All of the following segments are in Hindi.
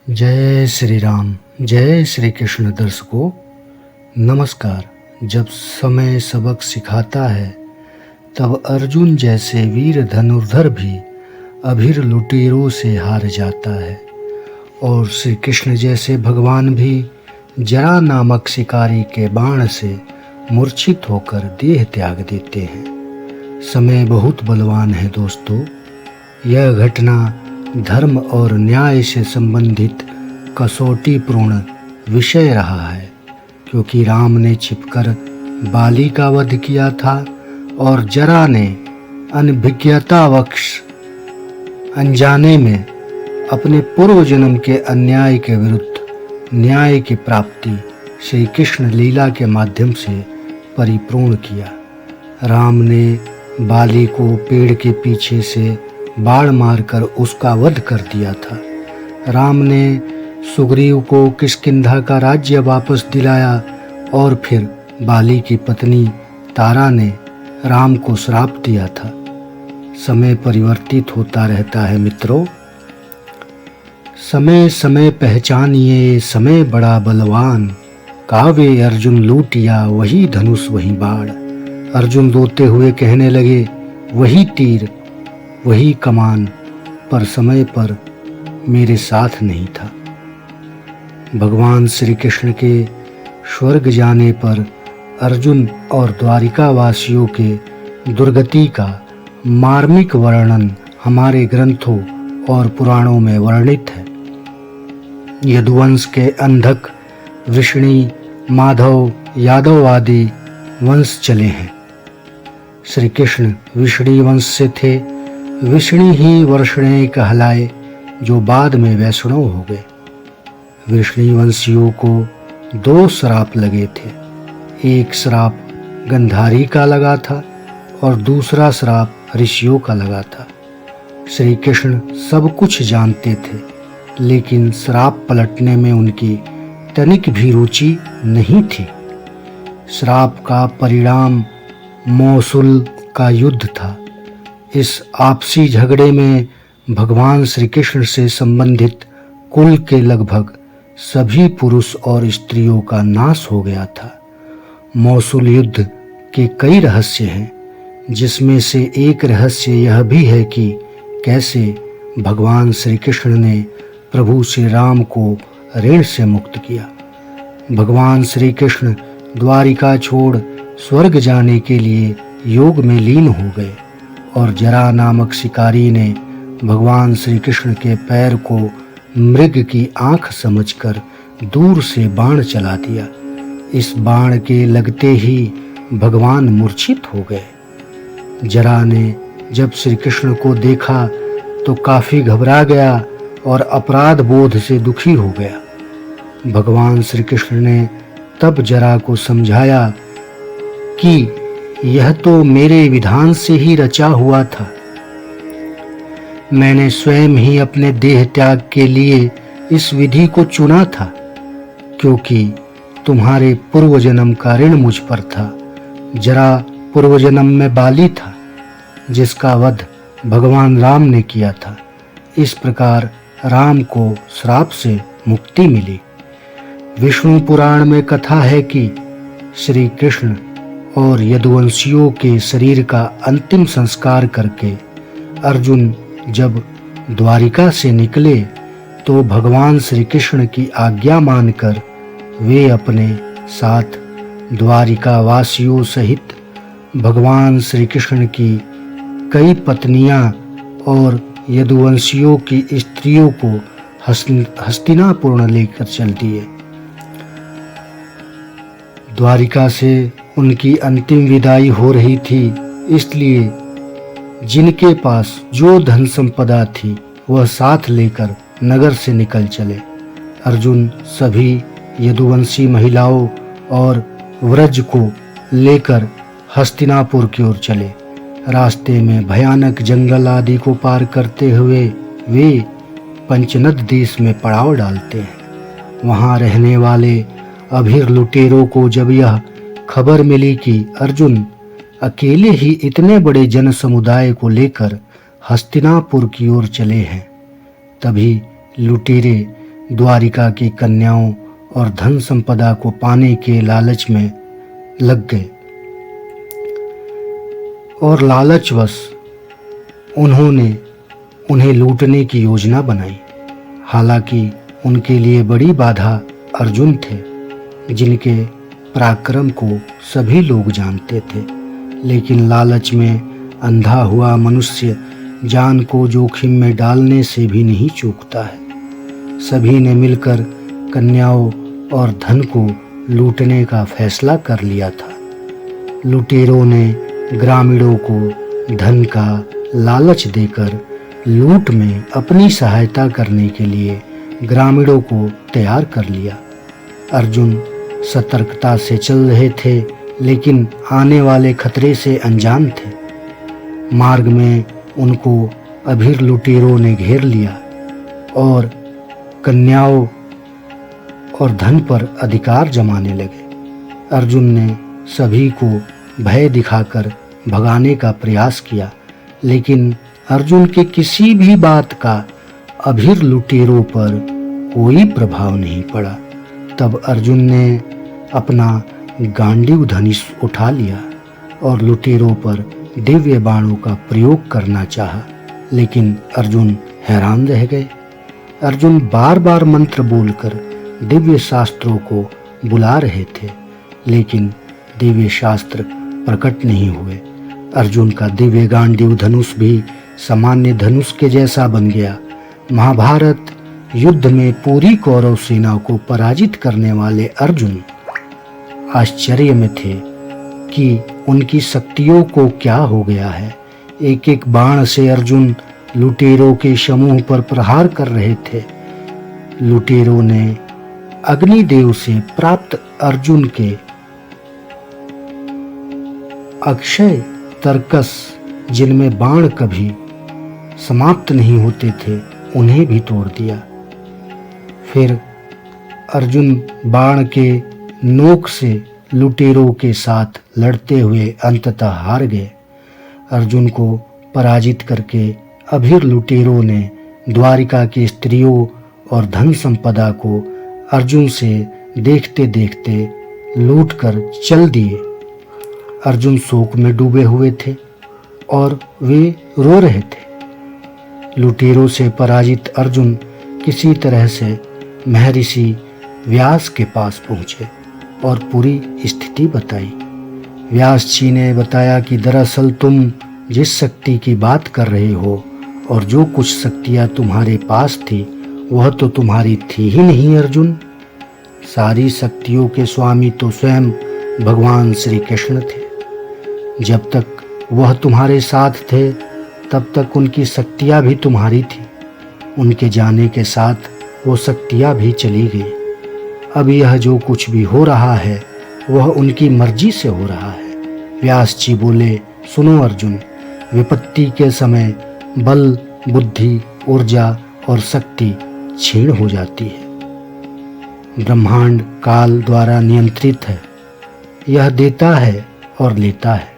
जय श्री राम, जय श्री कृष्ण। दर्शकों नमस्कार। जब समय सबक सिखाता है तब अर्जुन जैसे वीर धनुर्धर भी अभीर लुटेरों से हार जाता है, और श्री कृष्ण जैसे भगवान भी जरा नामक शिकारी के बाण से मूर्छित होकर देह त्याग देते हैं। समय बहुत बलवान है दोस्तों। यह घटना धर्म और न्याय से संबंधित कसौटीपूर्ण विषय रहा है, क्योंकि राम ने छिपकर बाली का वध किया था और जरा ने अनभिज्ञतावश अनजाने में अपने पूर्व जन्म के अन्याय के विरुद्ध न्याय की प्राप्ति श्री कृष्ण लीला के माध्यम से परिपूर्ण किया। राम ने बाली को पेड़ के पीछे से बाण मारकर उसका वध कर दिया था। राम ने सुग्रीव को किष्किंधा का राज्य वापस दिलाया और फिर बाली की पत्नी तारा ने राम को श्राप दिया था। समय परिवर्तित होता रहता है मित्रों। समय समय पहचानिए, समय बड़ा बलवान, कावे अर्जुन लूटिया वही धनुष वही बाण। अर्जुन रोते हुए कहने लगे, वही तीर वही कमान, पर समय पर मेरे साथ नहीं था। भगवान श्री कृष्ण के स्वर्ग जाने पर अर्जुन और द्वारिका वासियों के दुर्गति का मार्मिक वर्णन हमारे ग्रंथों और पुराणों में वर्णित है। यदुवंश के अंधक वृष्णि, माधव, यादव आदि वंश चले हैं। श्री कृष्ण वृष्णि वंश से थे। वृष्णि ही वर्षणे कहलाए, जो बाद में वैष्णव हो गए। वृष्णि वंशियों को दो श्राप लगे थे। एक श्राप गंधारी का लगा था और दूसरा श्राप ऋषियों का लगा था। श्री कृष्ण सब कुछ जानते थे, लेकिन श्राप पलटने में उनकी तनिक भी रुचि नहीं थी। श्राप का परिणाम मौसूल का युद्ध था। इस आपसी झगड़े में भगवान श्री कृष्ण से संबंधित कुल के लगभग सभी पुरुष और स्त्रियों का नाश हो गया था। मौसूल युद्ध के कई रहस्य हैं, जिसमें से एक रहस्य यह भी है कि कैसे भगवान श्री कृष्ण ने प्रभु श्री राम को ऋण से मुक्त किया। भगवान श्री कृष्ण द्वारिका छोड़ स्वर्ग जाने के लिए योग में लीन हो गए, और जरा नामक शिकारी ने भगवान श्री कृष्ण के पैर को मृग की आंख समझकर दूर से बाण चला दिया। इस बाण के लगते ही भगवान मूर्छित हो गए। जरा ने जब श्री कृष्ण को देखा तो काफी घबरा गया और अपराध बोध से दुखी हो गया। भगवान श्री कृष्ण ने तब जरा को समझाया कि यह तो मेरे विधान से ही रचा हुआ था। मैंने स्वयं ही अपने देह त्याग के लिए इस विधि को चुना था, क्योंकि तुम्हारे पूर्व जन्म का ऋण मुझ पर था। जरा पूर्व जन्म में बाली था, जिसका वध भगवान राम ने किया था। इस प्रकार राम को श्राप से मुक्ति मिली। विष्णु पुराण में कथा है कि श्री कृष्ण और यदुवंशियों के शरीर का अंतिम संस्कार करके अर्जुन जब द्वारिका से निकले तो भगवान श्री कृष्ण की आज्ञा मानकर वे अपने साथ द्वारिका वासियों सहित भगवान श्री कृष्ण की कई पत्नियां और यदुवंशियों की स्त्रियों को हस्तिनापुर लेकर चल दिए। द्वारिका से उनकी अंतिम विदाई हो रही थी, इसलिए जिनके पास जो धन संपदा थी वह साथ लेकर नगर से निकल चले। अर्जुन सभी यदुवंशी महिलाओं और व्रज को लेकर हस्तिनापुर की ओर चले। रास्ते में भयानक जंगल आदि को पार करते हुए वे पंचनद देश में पड़ाव डालते हैं। वहां रहने वाले अभीर लुटेरों को जब यह खबर मिली कि अर्जुन अकेले ही इतने बड़े जन समुदाय को लेकर हस्तिनापुर की ओर चले हैं, तभी लुटेरे द्वारिका की कन्याओं और धन संपदा को पाने के लालच में लग गए और लालचवश उन्होंने उन्हें लूटने की योजना बनाई। हालांकि उनके लिए बड़ी बाधा अर्जुन थे, जिनके पराक्रम को सभी लोग जानते थे, लेकिन लालच में अंधा हुआ मनुष्य जान को जोखिम में डालने से भी नहीं चूकता है। सभी ने मिलकर कन्याओं और धन को लूटने का फैसला कर लिया था। लुटेरों ने ग्रामीणों को धन का लालच देकर लूट में अपनी सहायता करने के लिए ग्रामीणों को तैयार कर लिया। अर्जुन सतर्कता से चल रहे थे, लेकिन आने वाले खतरे से अनजान थे। मार्ग में उनको अभीर लुटेरों ने घेर लिया और कन्याओं और धन पर अधिकार जमाने लगे। अर्जुन ने सभी को भय दिखाकर भगाने का प्रयास किया, लेकिन अर्जुन के किसी भी बात का अभीर लुटेरों पर कोई प्रभाव नहीं पड़ा। तब अर्जुन ने अपना गांडीव धनुष उठा लिया और लुटेरों पर दिव्य बाणों का प्रयोग करना चाहा, लेकिन अर्जुन हैरान रह गए। अर्जुन बार बार मंत्र बोलकर दिव्य शास्त्रों को बुला रहे थे, लेकिन दिव्य शास्त्र प्रकट नहीं हुए। अर्जुन का दिव्य गांडीव धनुष भी सामान्य धनुष के जैसा बन गया। महाभारत युद्ध में पूरी कौरव सेना को पराजित करने वाले अर्जुन आश्चर्य में थे कि उनकी शक्तियों को क्या हो गया है। एक एक बाण से अर्जुन लुटेरों के समूह पर प्रहार कर रहे थे। लुटेरों ने अग्निदेव से प्राप्त अर्जुन के अक्षय तर्कस, जिनमें बाण कभी समाप्त नहीं होते थे, उन्हें भी तोड़ दिया। फिर अर्जुन बाण के नोक से लुटेरों के साथ लड़ते हुए अंततः हार गए। अर्जुन को पराजित करके अभीर लुटेरों ने द्वारिका की स्त्रियों और धन संपदा को अर्जुन से देखते देखते लूट कर चल दिए। अर्जुन शोक में डूबे हुए थे और वे रो रहे थे। लुटेरों से पराजित अर्जुन किसी तरह से महर्षि व्यास के पास पहुंचे और पूरी स्थिति बताई। व्यास जी ने बताया कि दरअसल तुम जिस शक्ति की बात कर रहे हो और जो कुछ शक्तियां तुम्हारे पास थी, वह तो तुम्हारी थी ही नहीं अर्जुन। सारी शक्तियों के स्वामी तो स्वयं भगवान श्री कृष्ण थे। जब तक वह तुम्हारे साथ थे, तब तक उनकी शक्तियां भी तुम्हारी थी। उनके जाने के साथ वो शक्तियां भी चली गई। अब यह जो कुछ भी हो रहा है, वह उनकी मर्जी से हो रहा है। व्यास जी बोले, सुनो अर्जुन, विपत्ति के समय बल, बुद्धि, ऊर्जा और शक्ति क्षीण हो जाती है। ब्रह्मांड काल द्वारा नियंत्रित है। यह देता है और लेता है।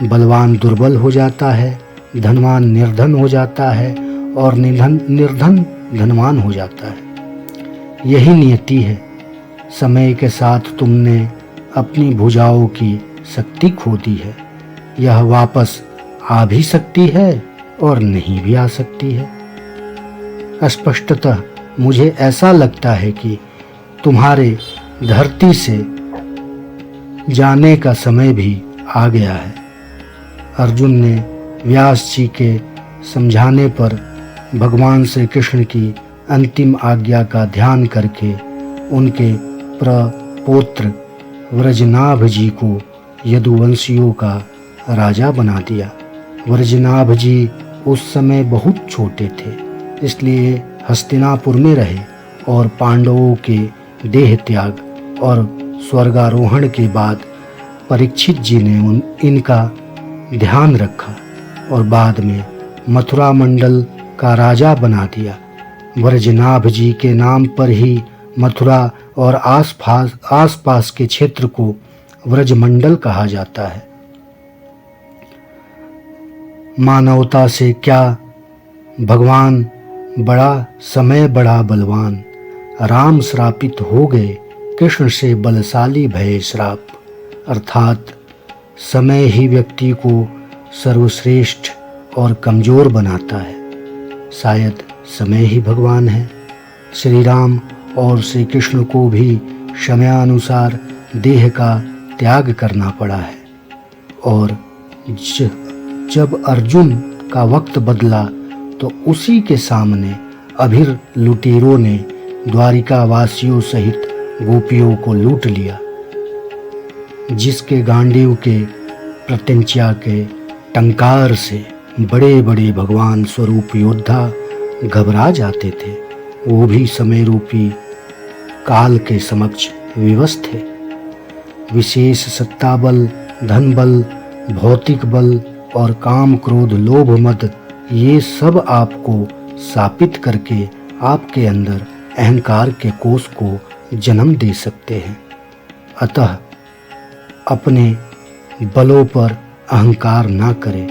बलवान दुर्बल हो जाता है, धनवान निर्धन हो जाता है और निर्धन धनवान हो जाता है। यही नियति है। समय के साथ तुमने अपनी भुजाओं की शक्ति खो दी है। यह वापस आ भी सकती है और नहीं भी आ सकती है। स्पष्टतः मुझे ऐसा लगता है कि तुम्हारे धरती से जाने का समय भी आ गया है। अर्जुन ने व्यास जी के समझाने पर भगवान श्री कृष्ण की अंतिम आज्ञा का ध्यान करके उनके प्रपौत्र व्रजनाभ जी को यदुवंशियों का राजा बना दिया। व्रजनाभ जी उस समय बहुत छोटे थे, इसलिए हस्तिनापुर में रहे और पांडवों के देह त्याग और स्वर्गारोहण के बाद परीक्षित जी ने इनका ध्यान रखा और बाद में मथुरा मंडल का राजा बना दिया। व्रजनाभ जी के नाम पर ही मथुरा और आसपास के क्षेत्र को व्रजमंडल कहा जाता है। मानवता से क्या, भगवान बड़ा, समय बड़ा बलवान। राम श्रापित हो गए, कृष्ण से बलशाली भये श्राप। अर्थात समय ही व्यक्ति को सर्वश्रेष्ठ और कमजोर बनाता है। शायद समय ही भगवान है। श्री राम और श्री कृष्ण को भी समयानुसार देह का त्याग करना पड़ा है। और जब अर्जुन का वक्त बदला तो उसी के सामने अभिर लुटेरों ने द्वारिका वासियों सहित गोपियों को लूट लिया। जिसके गांडीव के प्रत्यंचा के टंकार से बड़े बड़े भगवान स्वरूप योद्धा घबरा जाते थे, वो भी समय रूपी काल के समक्ष विवश थे। विशेष सत्ता बल, धन बल, भौतिक बल और काम क्रोध लोभ मद, ये सब आपको शापित करके आपके अंदर अहंकार के कोष को जन्म दे सकते हैं। अतः अपने बलों पर अहंकार ना करें,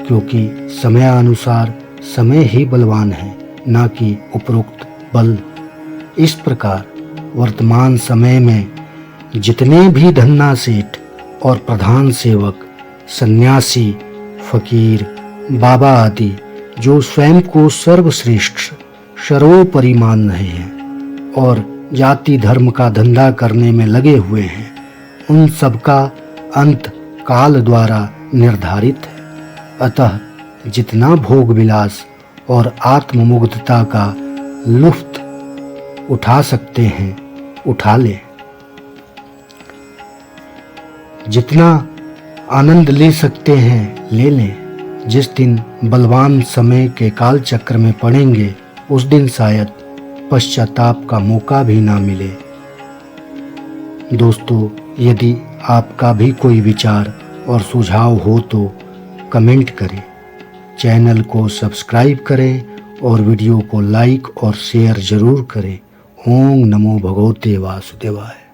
क्योंकि समयानुसार समय ही बलवान है, ना कि उपरोक्त बल। इस प्रकार वर्तमान समय में जितने भी धन्ना सेठ और प्रधान सेवक, सन्यासी, फकीर, बाबा आदि जो स्वयं को सर्वश्रेष्ठ सर्वोपरि मान रहे हैं और जाति धर्म का धंधा करने में लगे हुए हैं, उन सब का अंत काल द्वारा निर्धारित है। अतः जितना भोग विलास और आत्ममुग्धता का लुफ्त उठा सकते हैं उठा लें। जितना आनंद ले सकते हैं ले लें। जिस दिन बलवान समय के काल चक्र में पड़ेंगे उस दिन शायद पश्चाताप का मौका भी ना मिले। दोस्तों, यदि आपका भी कोई विचार और सुझाव हो तो कमेंट करें, चैनल को सब्सक्राइब करें और वीडियो को लाइक और शेयर जरूर करें। ओम नमो भगवते वासुदेवाय।